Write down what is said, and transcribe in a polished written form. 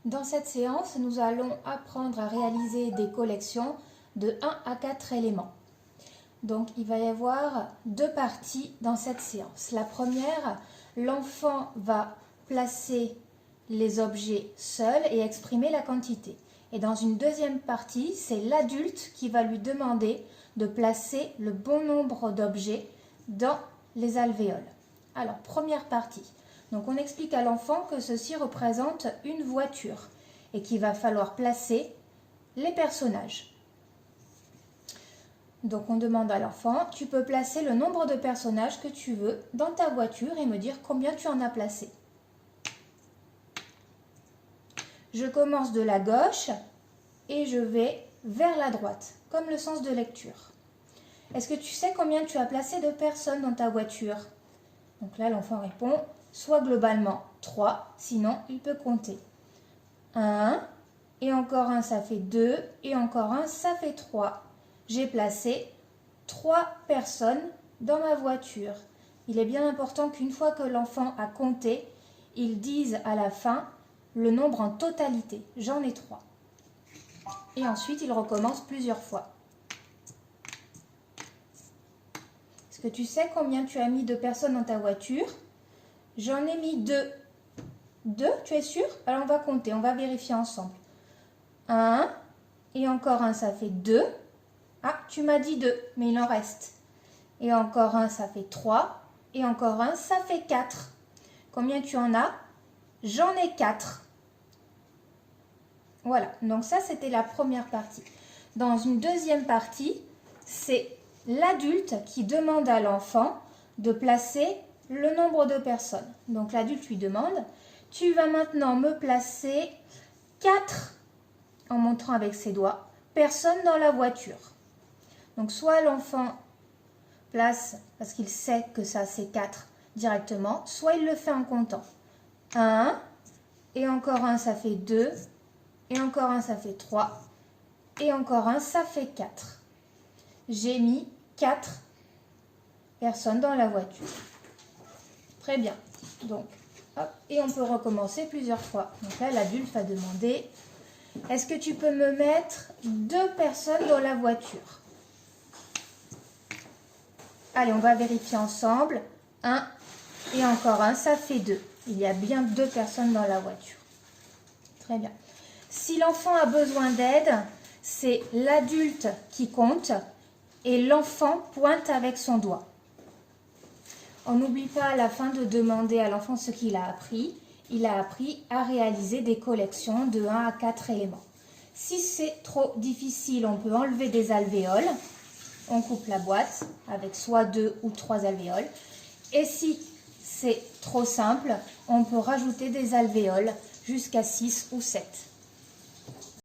Dans cette séance, nous allons apprendre à réaliser des collections de 1 à 4 éléments. Donc, il va y avoir deux parties dans cette séance. La première, l'enfant va placer les objets seul et exprimer la quantité. Et dans une deuxième partie, c'est l'adulte qui va lui demander de placer le bon nombre d'objets dans les alvéoles. Alors, première partie. Donc, on explique à l'enfant que ceci représente une voiture et qu'il va falloir placer les personnages. Donc, on demande à l'enfant, tu peux placer le nombre de personnages que tu veux dans ta voiture et me dire combien tu en as placé. Je commence de la gauche et je vais vers la droite, comme le sens de lecture. Est-ce que tu sais combien tu as placé de personnes dans ta voiture? Donc là, l'enfant répond, soit globalement 3, sinon il peut compter. 1, et encore un, ça fait 2, et encore un, ça fait 3. J'ai placé 3 personnes dans ma voiture. Il est bien important qu'une fois que l'enfant a compté, il dise à la fin le nombre en totalité. J'en ai 3. Et ensuite, il recommence plusieurs fois. Est-ce que tu sais combien tu as mis de personnes dans ta voiture? J'en ai mis 2. 2, tu es sûr? Alors on va compter, on va vérifier ensemble. 1, et encore un, ça fait 2. Ah, tu m'as dit 2, mais il en reste. Et encore un, ça fait 3. Et encore un, ça fait 4. Combien tu en as? J'en ai 4. Voilà, donc ça c'était la première partie. Dans une deuxième partie, c'est l'adulte qui demande à l'enfant de placer le nombre de personnes. Donc l'adulte lui demande, tu vas maintenant me placer 4, en montrant avec ses doigts, personnes dans la voiture. Donc soit l'enfant place, parce qu'il sait que ça c'est 4 directement, soit il le fait en comptant. 1, et encore un, ça fait 2, et encore un, ça fait 3, et encore un, ça fait 4. J'ai mis 4 personnes dans la voiture. Très bien. Donc, hop, et on peut recommencer plusieurs fois. Donc là, l'adulte va demander, est-ce que tu peux me mettre 2 personnes dans la voiture? Allez, on va vérifier ensemble. 1 et encore un, ça fait 2. Il y a bien 2 personnes dans la voiture. Très bien. Si l'enfant a besoin d'aide, c'est l'adulte qui compte et l'enfant pointe avec son doigt. On n'oublie pas à la fin de demander à l'enfant ce qu'il a appris. Il a appris à réaliser des collections de 1 à 4 éléments. Si c'est trop difficile, on peut enlever des alvéoles. On coupe la boîte avec soit 2 ou 3 alvéoles. Et si c'est trop simple, on peut rajouter des alvéoles jusqu'à 6 ou 7.